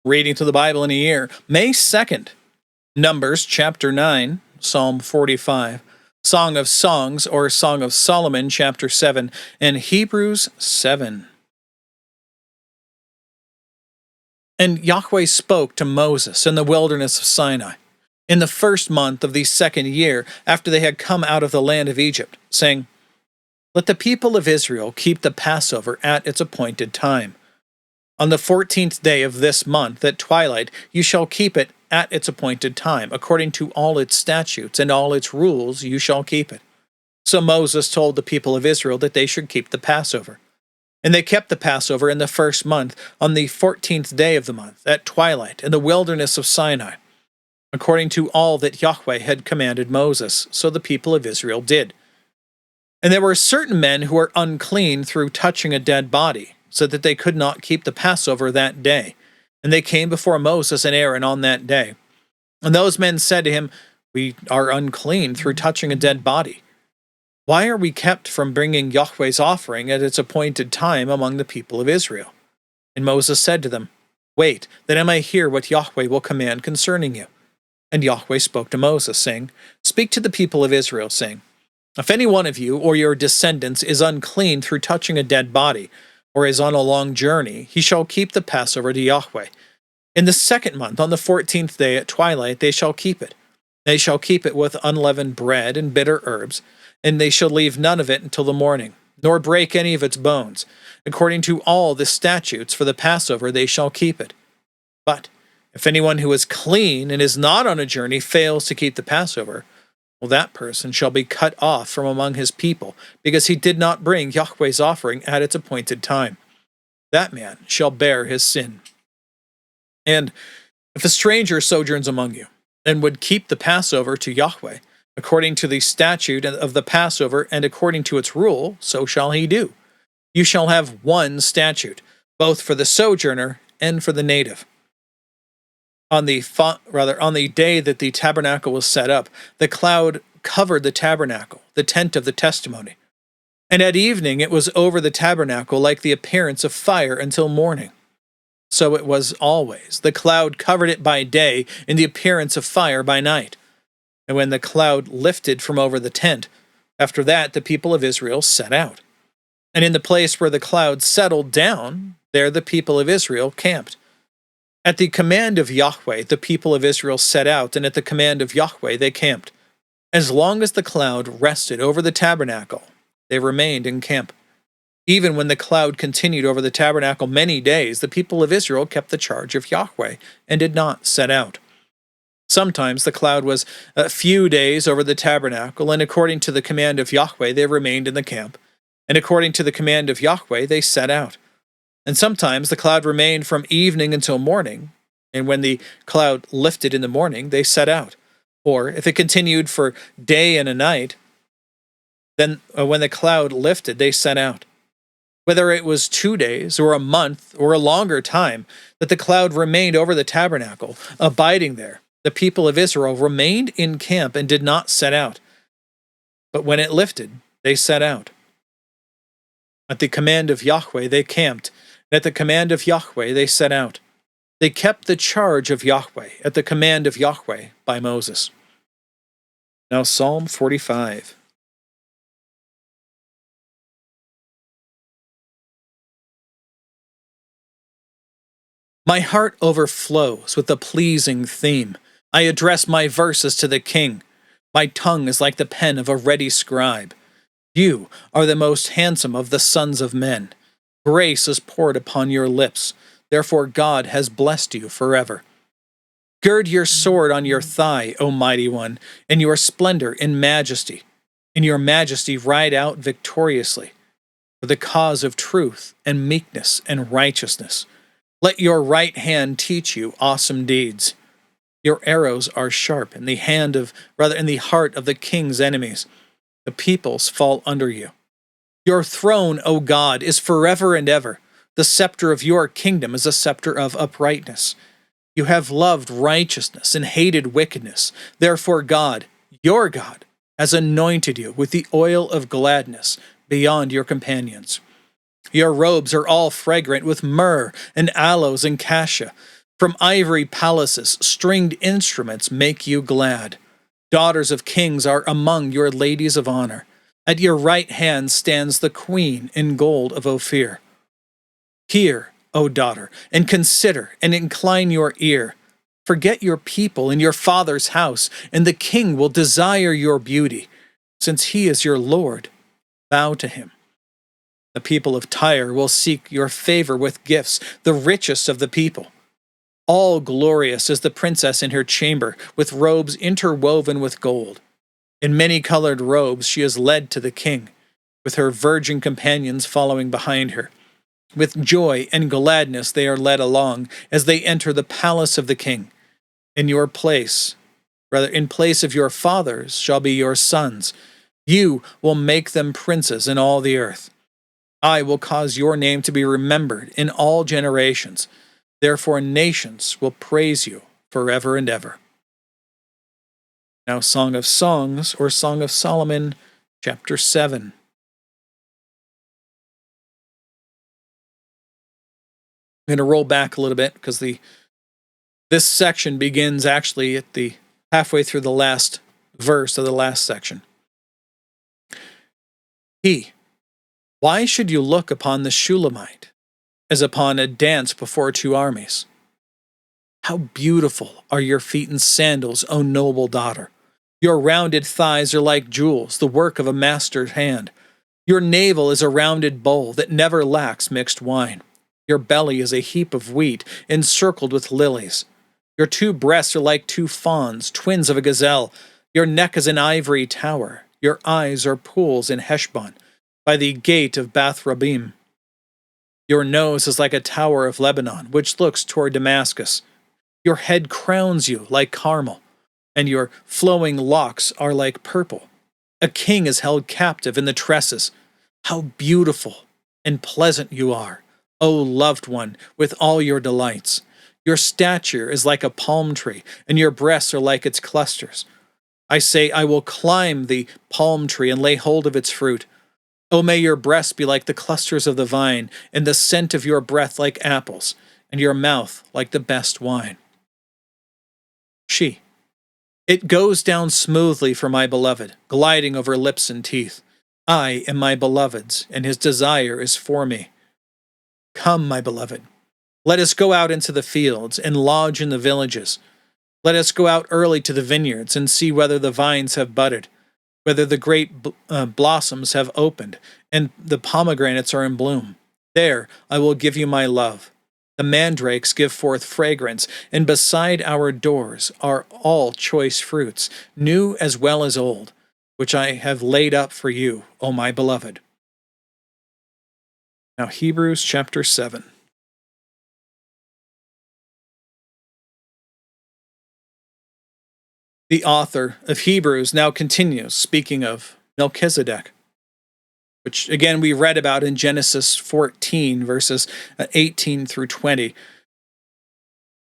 Reading to the Bible in a year. May 2nd, Numbers chapter 9, Psalm 45, Song of Songs or Song of Solomon chapter 7, and Hebrews 7. And Yahweh spoke to Moses in the wilderness of Sinai, in the first month of the second year after they had come out of the land of Egypt, saying, Let the people of Israel keep the Passover at its appointed time. On the 14th day of this month at twilight you shall keep it at its appointed time, according to all its statutes and all its rules you shall keep it. So Moses told the people of Israel that they should keep the Passover. And they kept the Passover in the first month, on the 14th day of the month, at twilight, in the wilderness of Sinai, according to all that Yahweh had commanded Moses. So the people of Israel did. And there were certain men who were unclean through touching a dead body, so that they could not keep the Passover that day. And they came before Moses and Aaron on that day. And those men said to him, We are unclean through touching a dead body. Why are we kept from bringing Yahweh's offering at its appointed time among the people of Israel? And Moses said to them, Wait, that I may hear what Yahweh will command concerning you. And Yahweh spoke to Moses, saying, Speak to the people of Israel, saying, If any one of you or your descendants is unclean through touching a dead body, or is on a long journey, he shall keep the Passover to Yahweh. In the second month, on the 14th day at twilight, they shall keep it. They shall keep it with unleavened bread and bitter herbs, and they shall leave none of it until the morning, nor break any of its bones. According to all the statutes for the Passover, they shall keep it. But if anyone who is clean and is not on a journey fails to keep the Passover, well, that person shall be cut off from among his people, because he did not bring Yahweh's offering at its appointed time. That man shall bear his sin. And if a stranger sojourns among you, and would keep the Passover to Yahweh, according to the statute of the Passover and according to its rule, so shall he do. You shall have one statute, both for the sojourner and for the native. On the day that the tabernacle was set up, the cloud covered the tabernacle, the tent of the testimony. And at evening it was over the tabernacle like the appearance of fire until morning. So it was always. The cloud covered it by day, and the appearance of fire by night. And when the cloud lifted from over the tent, after that the people of Israel set out. And in the place where the cloud settled down, there the people of Israel camped. At the command of Yahweh, the people of Israel set out, and at the command of Yahweh they camped. As long as the cloud rested over the tabernacle, they remained in camp. Even when the cloud continued over the tabernacle many days, the people of Israel kept the charge of Yahweh, and did not set out. Sometimes the cloud was a few days over the tabernacle, and according to the command of Yahweh they remained in the camp, and according to the command of Yahweh they set out. And sometimes the cloud remained from evening until morning, and when the cloud lifted in the morning, they set out. Or if it continued for day and a night, then when the cloud lifted, they set out. Whether it was 2 days or a month or a longer time that the cloud remained over the tabernacle, abiding there, the people of Israel remained in camp and did not set out. But when it lifted, they set out. At the command of Yahweh they camped, and at the command of Yahweh they set out. They kept the charge of Yahweh at the command of Yahweh by Moses. Now Psalm 45. My heart overflows with a pleasing theme. I address my verses to the king. My tongue is like the pen of a ready scribe. You are the most handsome of the sons of men. Grace is poured upon your lips. Therefore God has blessed you forever. Gird your sword on your thigh, O mighty one, and your splendor in majesty. In your majesty ride out victoriously, for the cause of truth and meekness and righteousness. Let your right hand teach you awesome deeds. Your arrows are sharp in the heart of the king's enemies. The peoples fall under you. Your throne, O God, is forever and ever. The scepter of your kingdom is a scepter of uprightness. You have loved righteousness and hated wickedness. Therefore God, your God, has anointed you with the oil of gladness beyond your companions. Your robes are all fragrant with myrrh and aloes and cassia. From ivory palaces, stringed instruments make you glad. Daughters of kings are among your ladies of honor. At your right hand stands the queen in gold of Ophir. Hear, O daughter, and consider, and incline your ear. Forget your people and your father's house, and the king will desire your beauty. Since he is your Lord, bow to him. The people of Tyre will seek your favor with gifts, the richest of the people. All glorious is the princess in her chamber, with robes interwoven with gold. In many-colored robes she is led to the king, with her virgin companions following behind her. With joy and gladness they are led along as they enter the palace of the king. In place of your fathers shall be your sons. You will make them princes in all the earth. I will cause your name to be remembered in all generations. Therefore nations will praise you forever and ever. Now Song of Songs, or Song of Solomon, chapter 7. I'm going to roll back a little bit because this section begins actually at the halfway through the last verse of the last section. Why should you look upon the Shulamite as upon a dance before two armies? How beautiful are your feet in sandals, O noble daughter! Your rounded thighs are like jewels, the work of a master's hand. Your navel is a rounded bowl that never lacks mixed wine. Your belly is a heap of wheat encircled with lilies. Your two breasts are like two fawns, twins of a gazelle. Your neck is an ivory tower. Your eyes are pools in Heshbon, by the gate of Bath Rabbim. Your nose is like a tower of Lebanon, which looks toward Damascus. Your head crowns you like Carmel, and your flowing locks are like purple. A king is held captive in the tresses. How beautiful and pleasant you are, O loved one, with all your delights. Your stature is like a palm tree, and your breasts are like its clusters. I say, I will climb the palm tree and lay hold of its fruit. O may your breasts be like the clusters of the vine, and the scent of your breath like apples, and your mouth like the best wine. It goes down smoothly for my beloved, gliding over lips and teeth. I am my beloved's, and his desire is for me. Come, my beloved, let us go out into the fields and lodge in the villages. Let us go out early to the vineyards and see whether the vines have budded, whether the grape blossoms have opened, and the pomegranates are in bloom. There I will give you my love. The mandrakes give forth fragrance, and beside our doors are all choice fruits, new as well as old, which I have laid up for you, O my beloved. Now Hebrews chapter 7. The author of Hebrews now continues speaking of Melchizedek, which again we read about in Genesis 14, verses 18 through 20.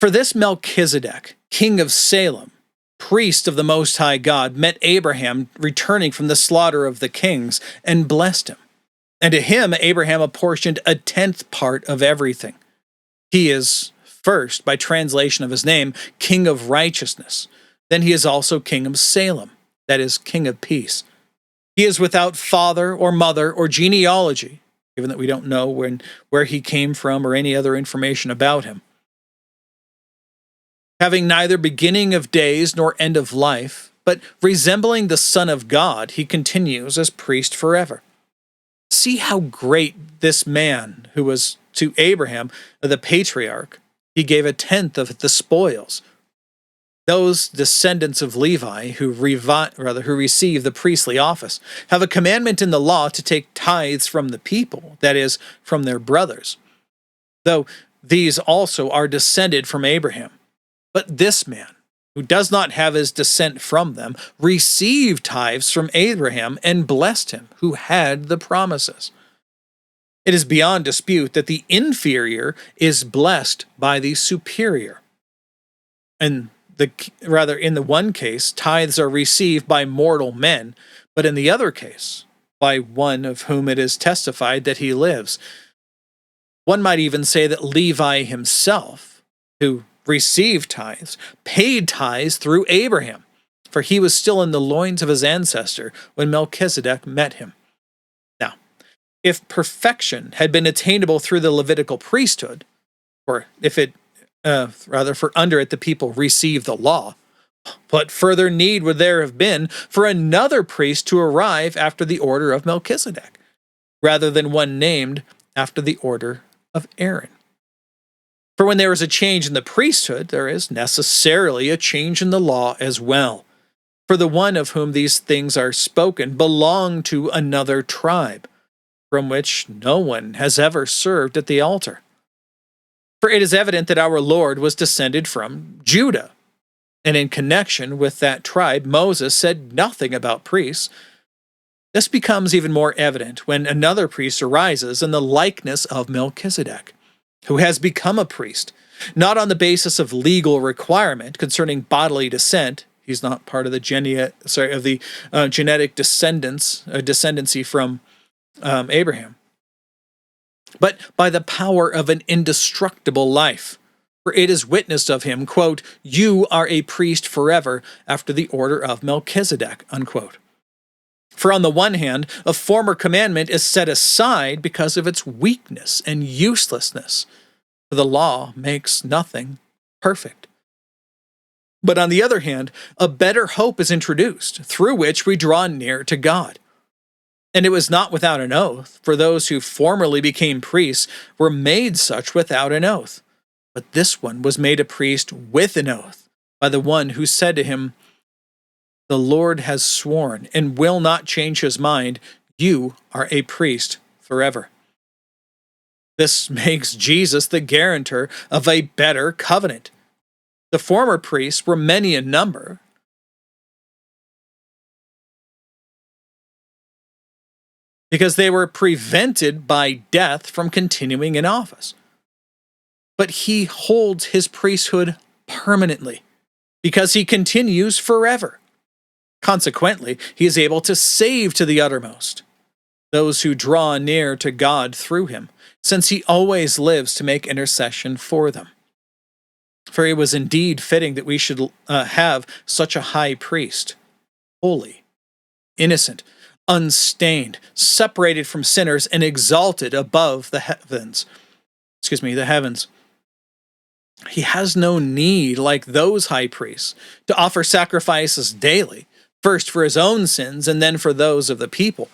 For this Melchizedek, king of Salem, priest of the Most High God, met Abraham returning from the slaughter of the kings and blessed him. And to him Abraham apportioned a 10th part of everything. He is, first, by translation of his name, King of Righteousness. Then he is also king of Salem, that is, king of peace. He is without father or mother or genealogy, given that we don't know where he came from or any other information about him. Having neither beginning of days nor end of life, but resembling the Son of God, he continues as priest forever. See how great this man who was to Abraham, the patriarch, he gave a 10th of the spoils. Those descendants of Levi who receive the priestly office have a commandment in the law to take tithes from the people, that is, from their brothers, though these also are descended from Abraham. But this man, who does not have his descent from them, received tithes from Abraham and blessed him, who had the promises. It is beyond dispute that the inferior is blessed by the superior. And in the one case, tithes are received by mortal men, but in the other case, by one of whom it is testified that he lives. One might even say that Levi himself, who received tithes, paid tithes through Abraham, for he was still in the loins of his ancestor when Melchizedek met him. Now, if perfection had been attainable through the Levitical priesthood, or if it, for under it the people received the law, what further need would there have been for another priest to arrive after the order of Melchizedek, rather than one named after the order of Aaron? For when there is a change in the priesthood, there is necessarily a change in the law as well. For the one of whom these things are spoken belonged to another tribe, from which no one has ever served at the altar. For it is evident that our Lord was descended from Judah, and in connection with that tribe, Moses said nothing about priests. This becomes even more evident when another priest arises in the likeness of Melchizedek, who has become a priest, not on the basis of legal requirement concerning bodily descent. He's not part of the genetic descendancy from Abraham, but by the power of an indestructible life. For it is witnessed of him, quote, "You are a priest forever after the order of Melchizedek," unquote. For on the one hand, a former commandment is set aside because of its weakness and uselessness, for the law makes nothing perfect. But on the other hand, a better hope is introduced, through which we draw near to God. And it was not without an oath, for those who formerly became priests were made such without an oath. But this one was made a priest with an oath, by the one who said to him, "The Lord has sworn and will not change his mind. You are a priest forever." This makes Jesus the guarantor of a better covenant. The former priests were many in number, because they were prevented by death from continuing in office. But he holds his priesthood permanently, because he continues forever. Consequently, he is able to save to the uttermost those who draw near to God through him, since he always lives to make intercession for them. For it was indeed fitting that we should have such a high priest, holy, innocent, unstained, separated from sinners, and exalted above the heavens. The heavens. He has no need, like those high priests, to offer sacrifices daily, first for his own sins and then for those of the people,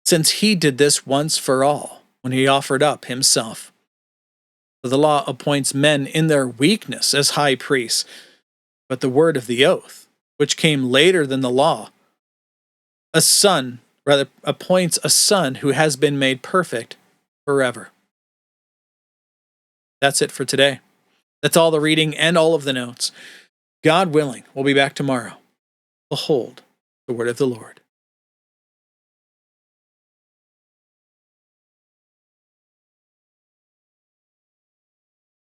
since he did this once for all when he offered up himself. For the law appoints men in their weakness as high priests, but the word of the oath, which came later than the law, appoints a son who has been made perfect forever. That's it for today. That's all the reading and all of the notes. God willing, we'll be back tomorrow. Behold, the word of the Lord.